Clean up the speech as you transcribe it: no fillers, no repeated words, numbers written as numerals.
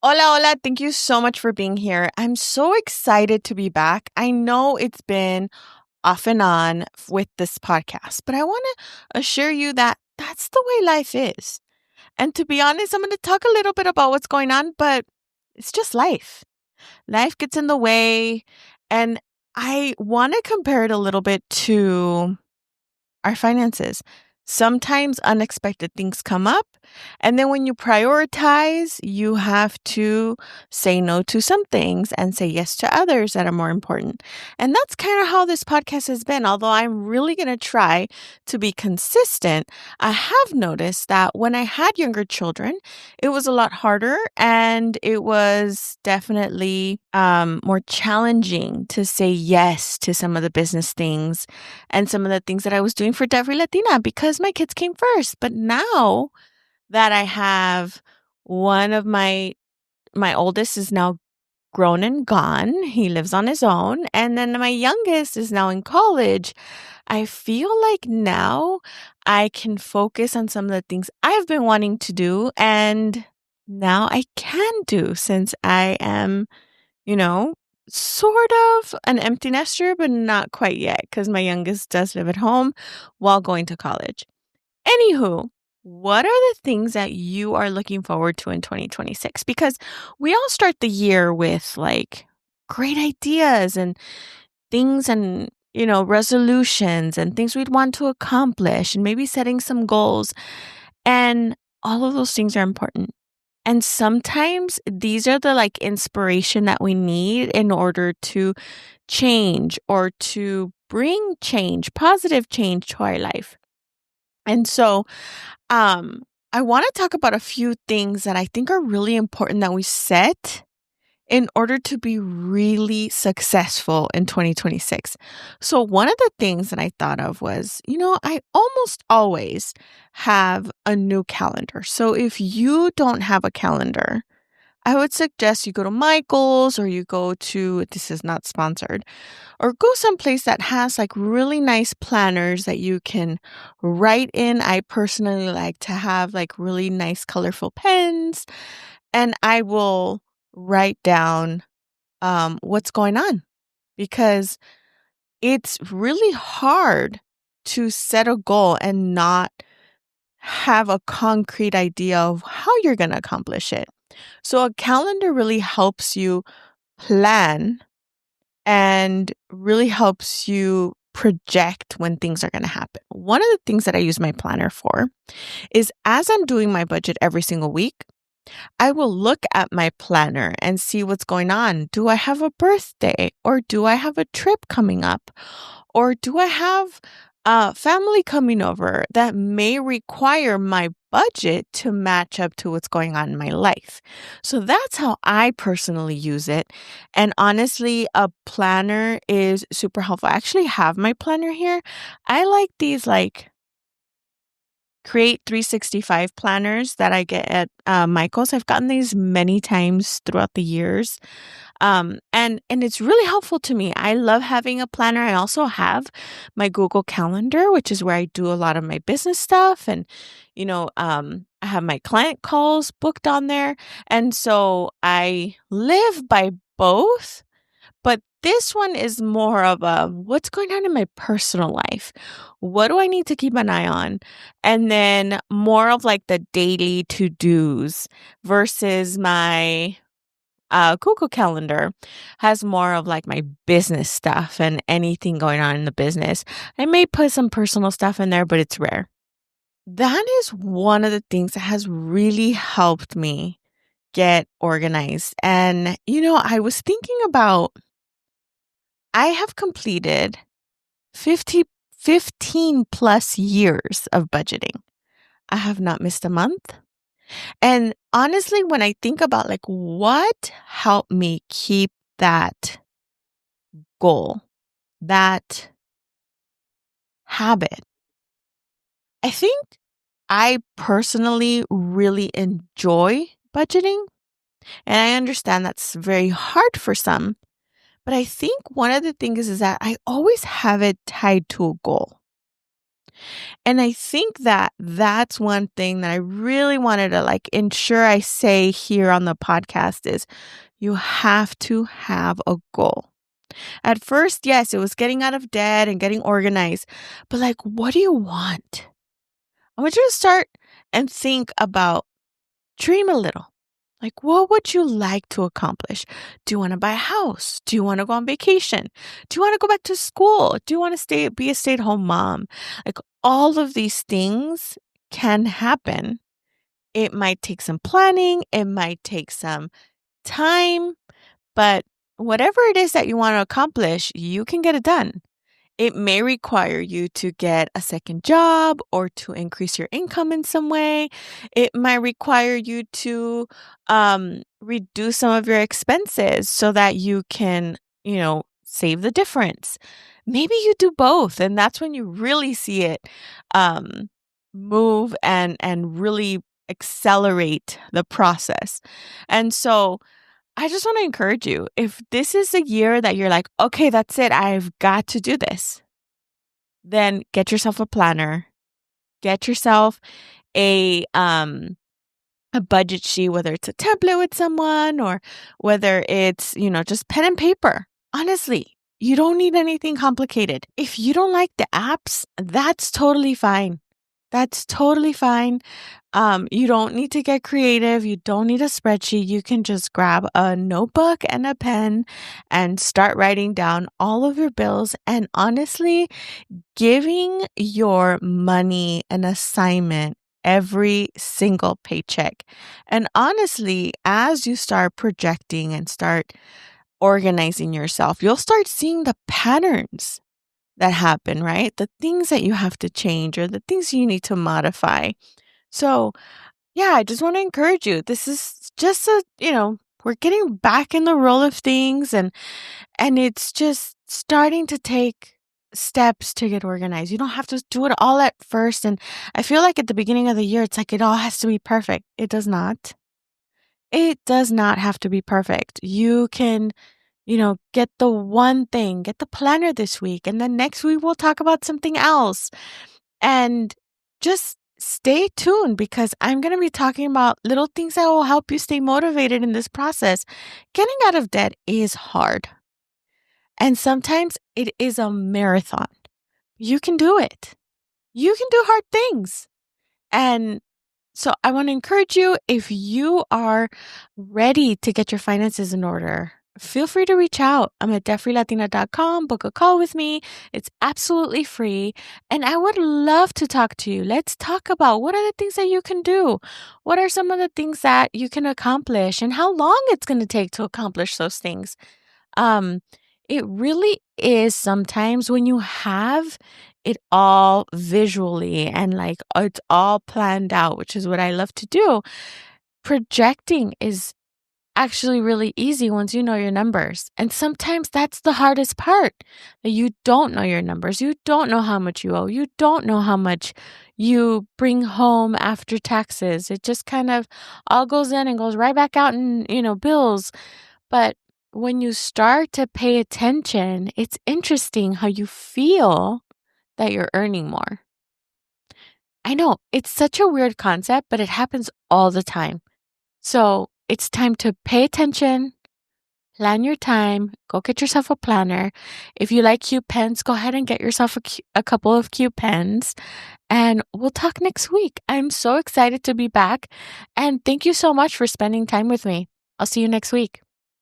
Hola, hola. Thank you so much for being here. I'm so excited to be back. I know it's been off and on with this podcast, but I want to assure you that that's the way life is. And to be honest, I'm going to talk a little bit about what's going on, but it's just life. Life gets in the way. And I want to compare it a little bit to our finances. Sometimes unexpected things come up. And then when you prioritize, you have to say no to some things and say yes to others that are more important. And that's kind of how this podcast has been. Although I'm really going to try to be consistent, I have noticed that when I had younger children, it was a lot harder and it was definitely more challenging to say yes to some of the business things and some of the things that I was doing for Debt-Free Latina because my kids came first. But now that I have one of my oldest is now grown and gone. He lives on his own. And then my youngest is now in college. I feel like now I can focus on some of the things I've been wanting to do. And now I can do since I am, you know, sort of an empty nester, but not quite yet because my youngest does live at home while going to college. Anywho, what are the things that you are looking forward to in 2026? Because we all start the year with like great ideas and things and, resolutions and things we'd want to accomplish and maybe setting some goals. And all of those things are important. And sometimes these are the like inspiration that we need in order to change or to bring change, positive change to our life. And so, I want to talk about a few things that I think are really important that we set in order to be really successful in 2026. So, one of the things that I thought of was, I almost always have a new calendar. So, if you don't have a calendar, I would suggest you go to Michael's or you go to, this is not sponsored, or go someplace that has like really nice planners that you can write in. I personally like to have like really nice colorful pens and I will write down what's going on because it's really hard to set a goal and not have a concrete idea of how you're going to accomplish it. So a calendar really helps you plan and really helps you project when things are going to happen. One of the things that I use my planner for is as I'm doing my budget every single week, I will look at my planner and see what's going on. Do I have a birthday or do I have a trip coming up? Or do I have family coming over that may require my budget to match up to what's going on in my life? So that's how I personally use it. And honestly, a planner is super helpful. I actually have my planner here. I like these like Create 365 planners that I get at Michael's. I've gotten these many times throughout the years. And it's really helpful to me. I love having a planner. I also have my Google Calendar, which is where I do a lot of my business stuff. And, I have my client calls booked on there. And so I live by both. But this one is more of a what's going on in my personal life? What do I need to keep an eye on? And then more of like the daily to-dos versus my Google Calendar has more of like my business stuff and anything going on in the business. I may put some personal stuff in there, but it's rare. That is one of the things that has really helped me get organized. And, I was thinking about I have completed 15 plus years of budgeting. I have not missed a month. And honestly, when I think about like what helped me keep that goal, that habit, I think I personally really enjoy budgeting. And I understand that's very hard for some. But I think one of the things is that I always have it tied to a goal. And I think that that's one thing that I really wanted to like ensure I say here on the podcast is you have to have a goal. At first, yes, it was getting out of debt and getting organized, but like, what do you want? I want you to start and think about dream a little. Like, what would you like to accomplish? Do you want to buy a house? Do you want to go on vacation? Do you want to go back to school? Do you want to be a stay-at-home mom? Like, all of these things can happen. It might take some planning, it might take some time, but whatever it is that you want to accomplish, you can get it done. It may require you to get a second job or to increase your income in some way. It might require you to reduce some of your expenses so that you can, save the difference. Maybe you do both, and that's when you really see it um, move and really accelerate the process. And so I just want to encourage you, if this is a year that you're like, okay, that's it, I've got to do this, then get yourself a planner, get yourself a um a budget sheet, whether it's a template with someone or whether it's, just pen and paper. Honestly, you don't need anything complicated. If you don't like the apps, that's totally fine. That's totally fine. You don't need to get creative. You don't need a spreadsheet. You can just grab a notebook and a pen and start writing down all of your bills. And honestly, giving your money an assignment every single paycheck. And honestly, as you start projecting and start organizing yourself, you'll start seeing the patterns that happen, right? The things that you have to change or the things you need to modify. So, yeah, I just want to encourage you. This is just we're getting back in the roll of things and it's just starting to take steps to get organized. You don't have to do it all at first. And I feel like at the beginning of the year, it's like it all has to be perfect. It does not. It does not have to be perfect. You can get the one thing, get the planner this week, and then next week we'll talk about something else. And just stay tuned because I'm going to be talking about little things that will help you stay motivated in this process. Getting out of debt is hard. And sometimes it is a marathon. You can do it. You can do hard things. And so I want to encourage you, if you are ready to get your finances in order, feel free to reach out. I'm at debt-free-latina.com. Book a call with me. It's absolutely free. And I would love to talk to you. Let's talk about what are the things that you can do? What are some of the things that you can accomplish and how long it's going to take to accomplish those things? It really is sometimes when you have it all visually and like it's all planned out, which is what I love to do. Projecting is actually really easy once you know your numbers. And sometimes that's the hardest part, that you don't know your numbers. You don't know how much you owe. You don't know how much you bring home after taxes. It just kind of all goes in and goes right back out in, bills. But when you start to pay attention, it's interesting how you feel that you're earning more. I know it's such a weird concept, but it happens all the time. So it's time to pay attention, plan your time, go get yourself a planner. If you like cute pens, go ahead and get yourself a couple of cute pens. And we'll talk next week. I'm so excited to be back. And thank you so much for spending time with me. I'll see you next week.